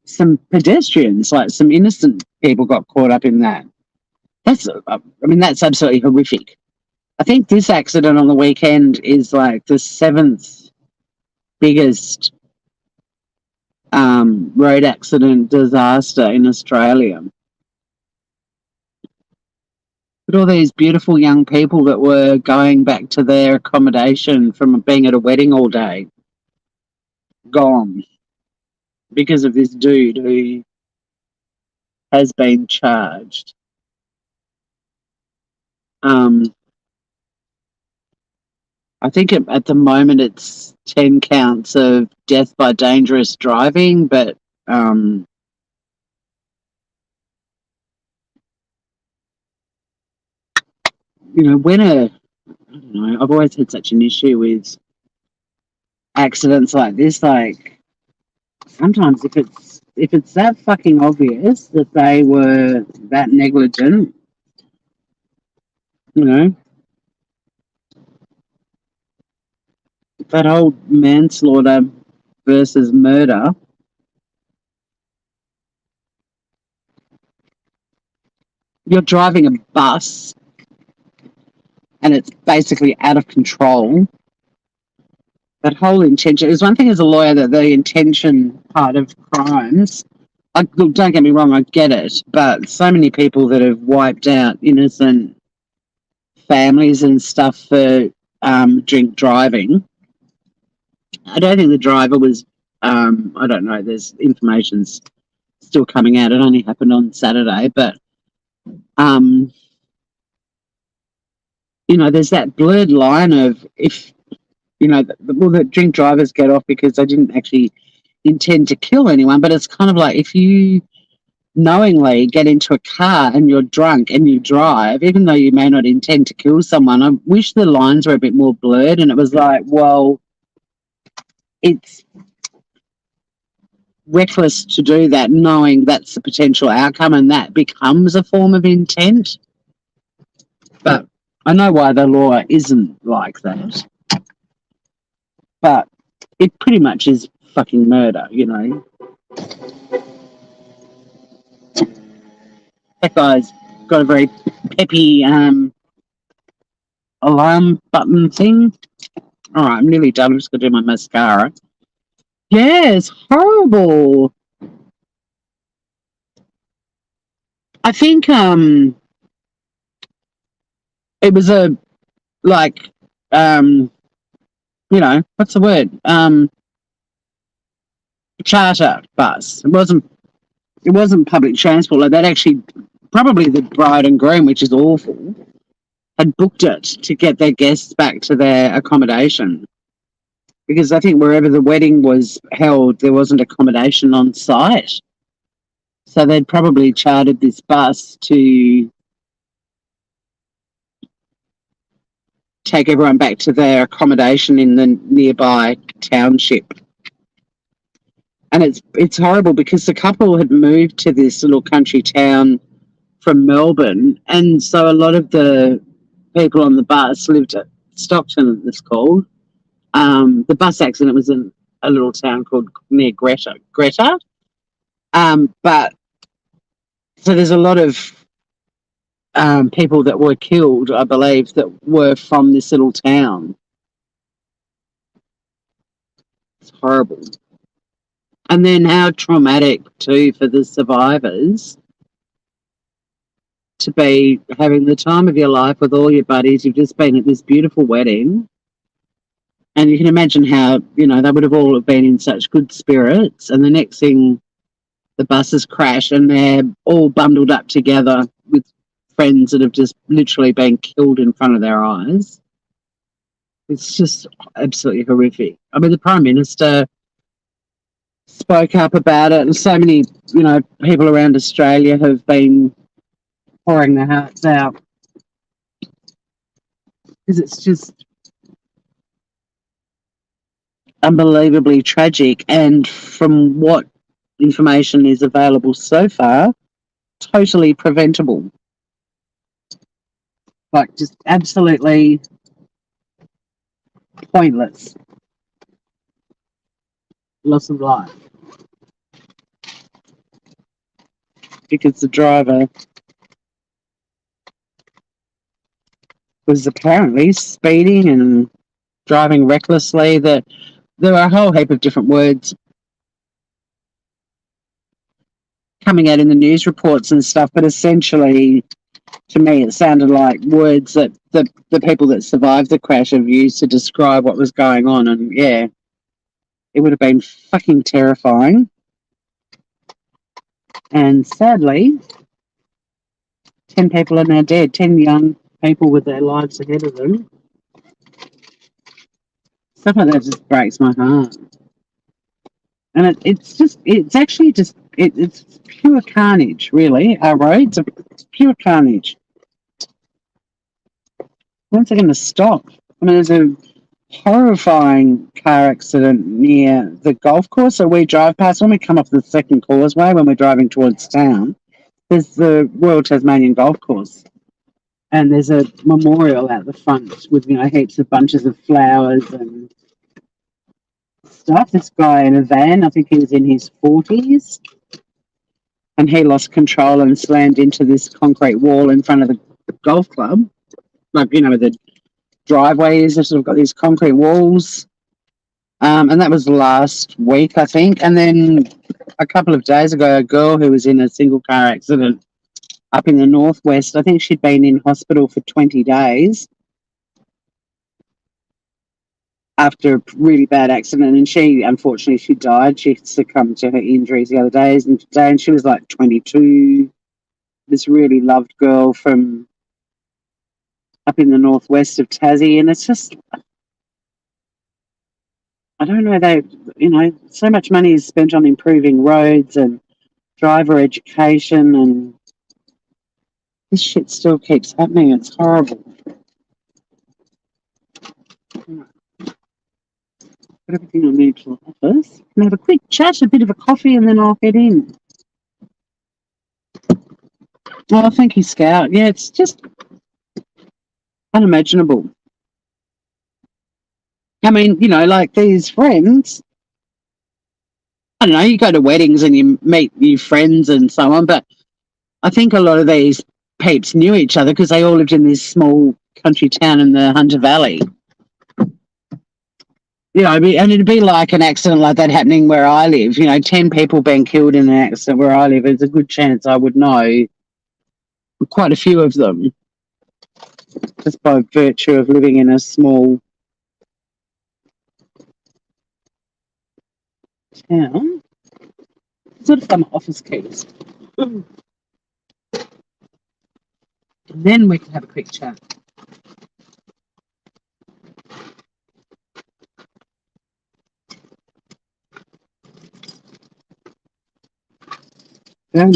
some pedestrians, like some innocent people, got caught up in that. That's absolutely horrific. I think this accident on the weekend is like the seventh biggest road accident disaster in Australia. But all these beautiful young people that were going back to their accommodation from being at a wedding all day, gone because of this dude who has been charged. I think at the moment it's 10 counts of death by dangerous driving, but when I don't know, I've always had such an issue with accidents like this. Like, sometimes if it's that fucking obvious that they were that negligent, you know, that whole manslaughter versus murder, you're driving a bus and it's basically out of control. That whole intention, it was one thing as a lawyer that the intention part of crimes, look, don't get me wrong, I get it, but so many people that have wiped out innocent families and stuff for drink driving. I don't think the driver was, I don't know, there's information's still coming out. It only happened on Saturday, but, there's that blurred line of if, the drink drivers get off because they didn't actually intend to kill anyone, but it's kind of like if you knowingly get into a car and you're drunk and you drive, even though you may not intend to kill someone, I wish the lines were a bit more blurred and it was like, well, it's reckless to do that knowing that's the potential outcome and that becomes a form of intent. But I know why the law isn't like that. But it pretty much is fucking murder, That guy's got a very peppy alarm button thing. All right, I'm nearly done. I'm just going to do my mascara. Yeah, it's horrible. I think it was what's the word? Charter bus. It wasn't public transport. Like that actually, probably the bride and groom, which is awful, had booked it to get their guests back to their accommodation. Because I think wherever the wedding was held, there wasn't accommodation on site. So they'd probably chartered this bus to take everyone back to their accommodation in the nearby township. And it's horrible because the couple had moved to this little country town from Melbourne, and so a lot of the people on the bus lived at Stockton, it's called. The bus accident was in a little town called near Greta. But so there's a lot of people that were killed, I believe, that were from this little town. It's horrible. And then how traumatic too for the survivors to be having the time of your life with all your buddies. You've just been at this beautiful wedding. And you can imagine how, they would have all been in such good spirits. And the next thing, the buses crash and they're all bundled up together with friends that have just literally been killed in front of their eyes. It's just absolutely horrific. I mean, the Prime Minister spoke up about it, and so many, people around Australia have been pouring their hearts out because it's just unbelievably tragic. And from what information is available so far, totally preventable. Like, just absolutely Pointless. Loss of life. Because the driver was apparently speeding and driving recklessly. There were a whole heap of different words coming out in the news reports and stuff, but essentially, to me, it sounded like words that the people that survived the crash have used to describe what was going on. And yeah, it would have been fucking terrifying. And sadly, 10 people are now dead, 10 young people with their lives ahead of them. Stuff like that just breaks my heart. And it's pure carnage, really. Our roads are pure carnage. When's it going to stop? I mean, there's a horrifying car accident near the golf course. So we drive past, when we come off the second causeway, when we're driving towards town, there's the Royal Tasmanian Golf Course. And there's a memorial out the front with, heaps of bunches of flowers and stuff. This guy in a van, I think he was in his 40s, and he lost control and slammed into this concrete wall in front of the golf club. Like, where the driveway is, they've sort of got these concrete walls. And that was last week, I think. And then a couple of days ago, a girl who was in a single car accident up in the northwest, I think she'd been in hospital for 20 days after a really bad accident, and unfortunately she died. She succumbed to her injuries the other day, and she was like 22. This really loved girl from up in the northwest of Tassie, and it's just, I don't know, so much money is spent on improving roads and driver education, and this shit still keeps happening. It's horrible. Got everything I need to the office. Can have a quick chat, a bit of a coffee, and then I'll head in. Oh, thank you, Scout. Yeah, it's just unimaginable. I mean, like these friends, I don't know, you go to weddings and you meet new friends and so on, but I think a lot of these peeps knew each other because they all lived in this small country town in the Hunter Valley. And it'd be like an accident like that happening where I live. 10 people being killed in an accident where I live. There's a good chance I would know quite a few of them just by virtue of living in a small town. Sort of some office keys. Then we can have a quick chat. But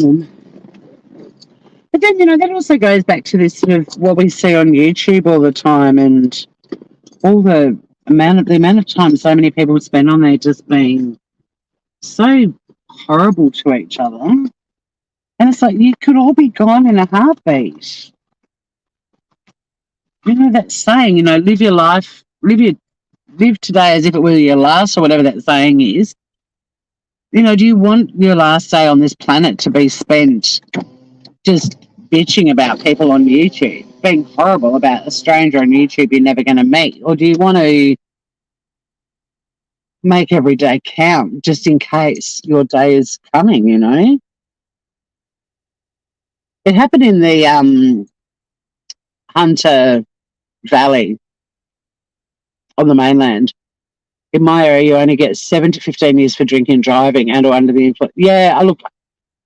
then, that also goes back to this sort of what we see on YouTube all the time, and all the amount of time so many people spend on there just being so horrible to each other. And it's like, you could all be gone in a heartbeat. That saying, live your life, live today as if it were your last, or whatever that saying is. Do you want your last day on this planet to be spent just bitching about people on YouTube, being horrible about a stranger on YouTube you're never going to meet? Or do you want to make every day count just in case your day is coming, It happened in the Hunter Valley on the mainland. In my area, you only get 7 to 15 years for drinking and driving and or under the influence. Yeah, look,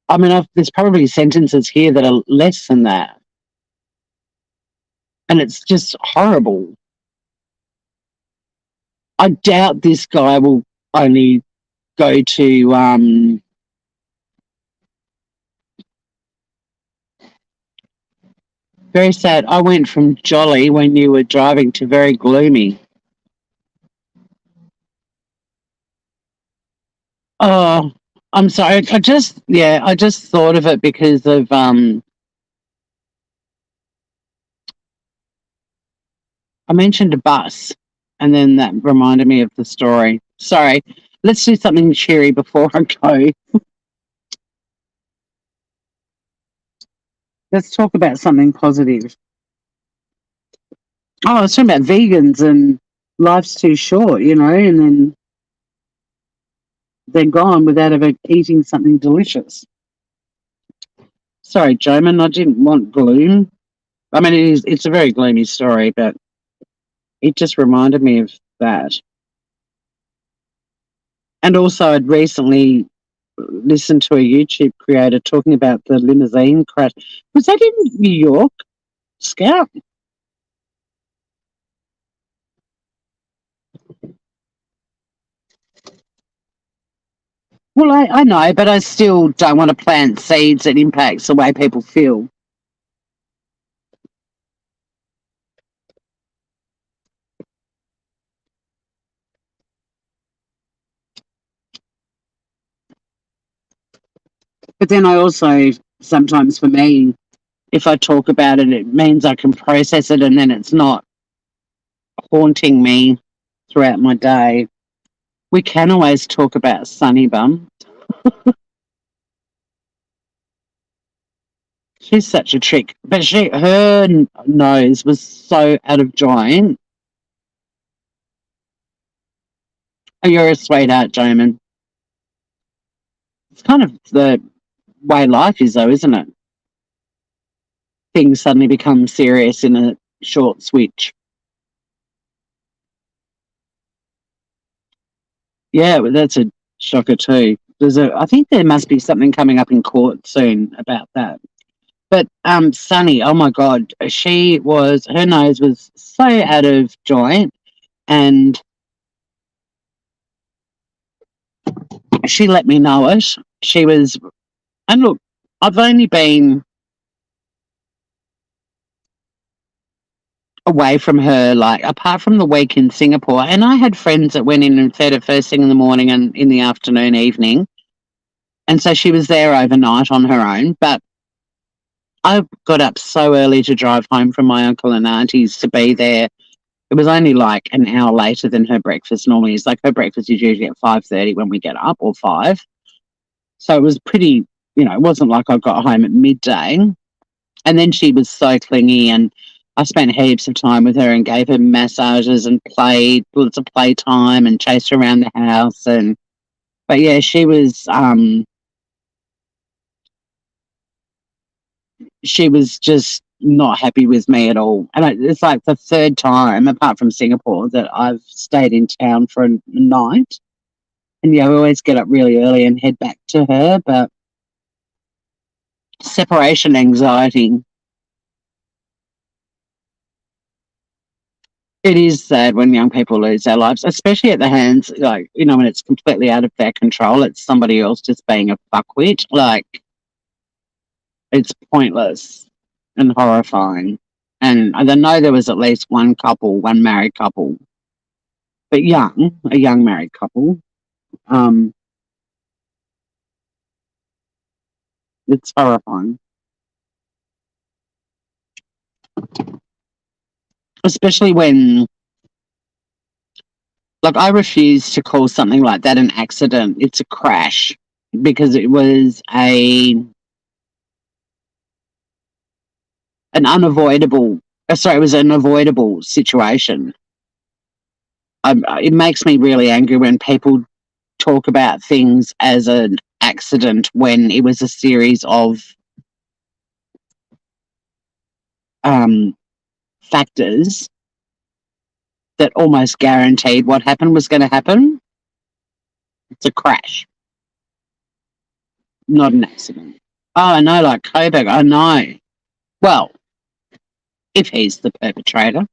I mean, there's probably sentences here that are less than that. And it's just horrible. I doubt this guy will only go to very sad. I went from jolly when you were driving to very gloomy. Oh, I'm sorry. I just thought of it because of I mentioned a bus. And then that reminded me of the story. Sorry, let's do something cheery before I go. Let's talk about something positive. Oh, I was talking about vegans and life's too short, and then they're gone without ever eating something delicious. Sorry, Joman, I didn't want gloom. I mean, it's a very gloomy story, but it just reminded me of that. And also, I'd recently listened to a YouTube creator talking about the limousine crash. Was that in New York, Scout? Well, I know, but I still don't want to plant seeds that impacts the way people feel. But then I also, sometimes for me, if I talk about it, it means I can process it and then it's not haunting me throughout my day. We can always talk about Sunny Bum. She's such a trick, but her nose was so out of joint. Oh, you're a sweetheart, Jamin. It's kind of the way life is, though, isn't it? Things suddenly become serious in a short switch. Yeah, well, that's a shocker too. I think there must be something coming up in court soon about that. But Sunny, oh my God, her nose was so out of joint, and she let me know it. She was, and look, I've only been away from her, like, apart from the week in Singapore, and I had friends that went in and fed her first thing in the morning and in the afternoon, evening. And so she was there overnight on her own. But I got up so early to drive home from my uncle and auntie's to be there. It was only like an hour later than her breakfast normally is. Like her breakfast is usually at 5:30 when we get up, or 5. So it was pretty, it wasn't like I got home at midday. And then she was so clingy, and I spent heaps of time with her and gave her massages and played lots of playtime and chased her around the house. But yeah, she was just not happy with me at all. And it's like the third time, apart from Singapore, that I've stayed in town for a night. And yeah, we always get up really early and head back to her. But separation anxiety, it is sad when young people lose their lives, especially at the hands, like, when it's completely out of their control. It's somebody else just being a fuckwit. Like, it's pointless and horrifying. And I know there was at least one married couple, but a young married couple. Um, it's horrifying, especially when, like, I refuse to call something like that an accident. It's a crash because it was it was an avoidable situation. It makes me really angry when people talk about things as an accident when it was a series of factors that almost guaranteed what happened was going to happen. It's a crash, not an accident. Oh, I know, like Koberg, I know. Well, if he's the perpetrator,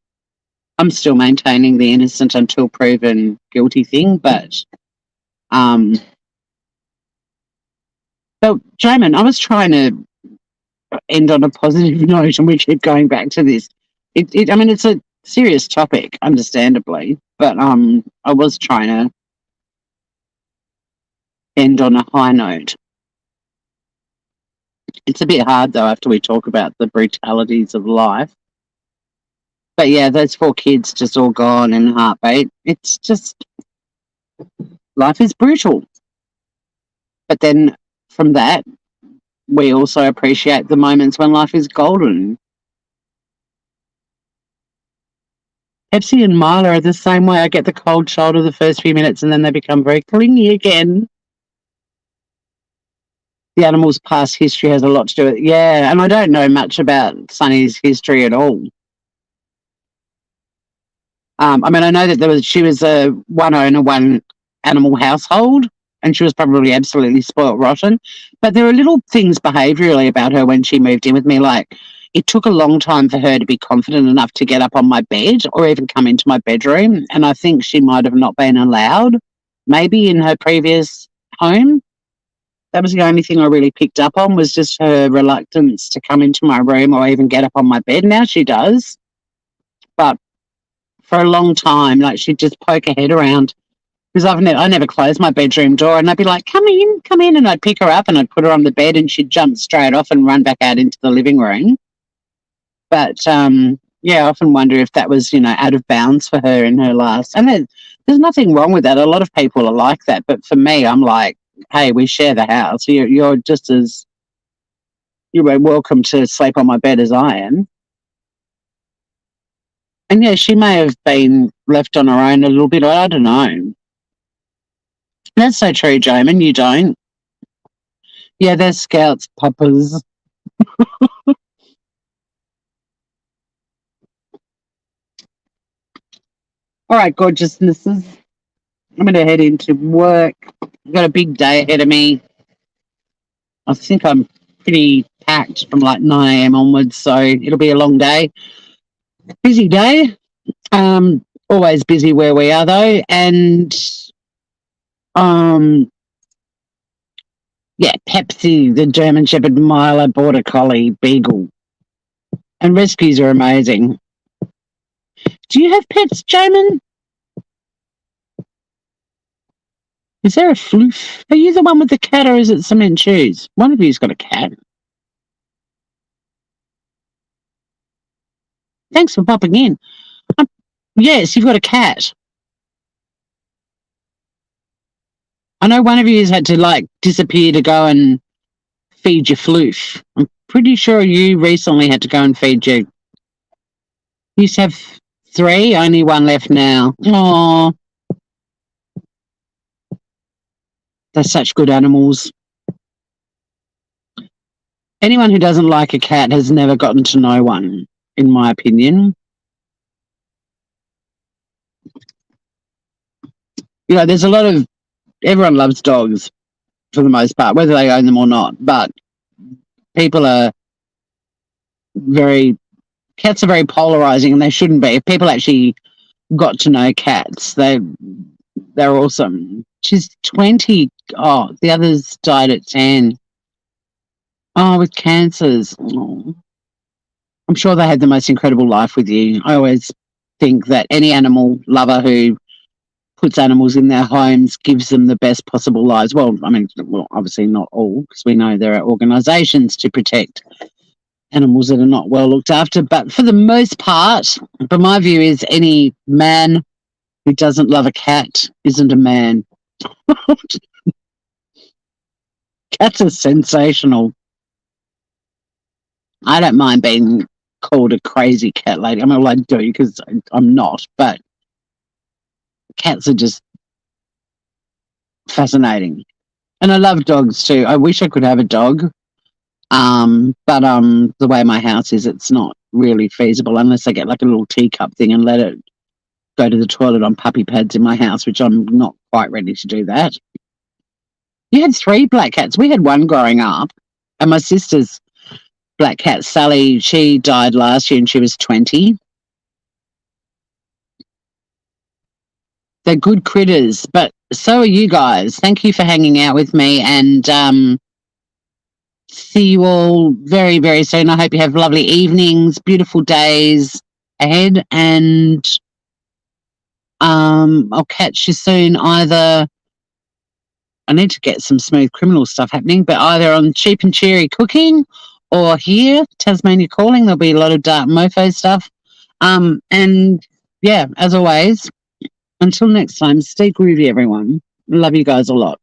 I'm still maintaining the innocent until proven guilty thing, um, but Jamin, I was trying to end on a positive note, and we keep going back to this. I mean, it's a serious topic, understandably, but I was trying to end on a high note. It's a bit hard though after we talk about the brutalities of life. But yeah, those 4 kids just all gone in a heartbeat. It's just, life is brutal. But then from that, we also appreciate the moments when life is golden. Pepsi and Mila are the same way. I get the cold shoulder the first few minutes and then they become very clingy again. The animal's past history has a lot to do with it. Yeah, and I don't know much about Sunny's history at all. I mean, I know that she was a one owner, one animal household, and she was probably absolutely spoilt rotten. But there are little things behaviourally about her when she moved in with me, like it took a long time for her to be confident enough to get up on my bed or even come into my bedroom. And I think she might have not been allowed, maybe in her previous home. That was the only thing I really picked up on, was just her reluctance to come into my room or even get up on my bed. Now she does, but for a long time, like she'd just poke her head around, because I never closed my bedroom door, and I'd be like, come in, and I'd pick her up and I'd put her on the bed and she'd jump straight off and run back out into the living room. But yeah, I often wonder if that was, out of bounds for her in her last. And there's nothing wrong with that. A lot of people are like that. But for me, I'm like, hey, we share the house. You're just as, you're welcome to sleep on my bed as I am. And yeah, she may have been left on her own a little bit. I don't know. That's so true, Jamin. You don't. Yeah, they're Scouts, Papas. All right, gorgeousnesses. I'm going to head into work. I've got a big day ahead of me. I think I'm pretty packed from like 9 a.m. onwards, so it'll be a long day. Busy day. Always busy where we are though, and yeah, Pepsi, the German Shepherd, Milo, Border Collie, Beagle, and rescues are amazing. Do you have pets, Jamin? Is there a floof? Are you the one with the cat, or is it cement shoes? One of you's got a cat. Thanks for popping in. Yes, you've got a cat. I know one of you has had to like disappear to go and feed your floof. I'm pretty sure you recently had to go and feed your. You used to have 3, only 1 left now. Oh, they're such good animals. Anyone who doesn't like a cat has never gotten to know one, in my opinion. There's a lot of, everyone loves dogs for the most part, whether they own them or not, but people are cats are very polarizing, and they shouldn't be. If people actually got to know cats, they're awesome. She's 20. Oh, the others died at 10. Oh, with cancers. Oh. I'm sure they had the most incredible life with you. I always think that any animal lover who puts animals in their homes gives them the best possible lives. Well, obviously not all, because we know there are organisations to protect animals that are not well looked after. But for the most part, but my view is any man who doesn't love a cat isn't a man. Cats are sensational. I don't mind being called a crazy cat lady. Well, I do, because I'm not, but cats are just fascinating. And I love dogs too. I wish I could have a dog. But the way my house is, it's not really feasible unless I get like a little teacup thing and let it go to the toilet on puppy pads in my house, which I'm not quite ready to do that. You had 3 black cats. We had 1 growing up, and my sister's black cat, Sally, she died last year and she was 20. They're good critters, but so are you guys. Thank you for hanging out with me, and see you all very, very soon. I hope you have lovely evenings, beautiful days ahead, and I'll catch you soon. Either I need to get some Smooth Criminal stuff happening, but either on Cheap and Cheery Cooking or here, Tasmania Calling. There'll be a lot of Dark Mofo stuff. And yeah, as always, until next time, stay groovy, everyone. Love you guys a lot.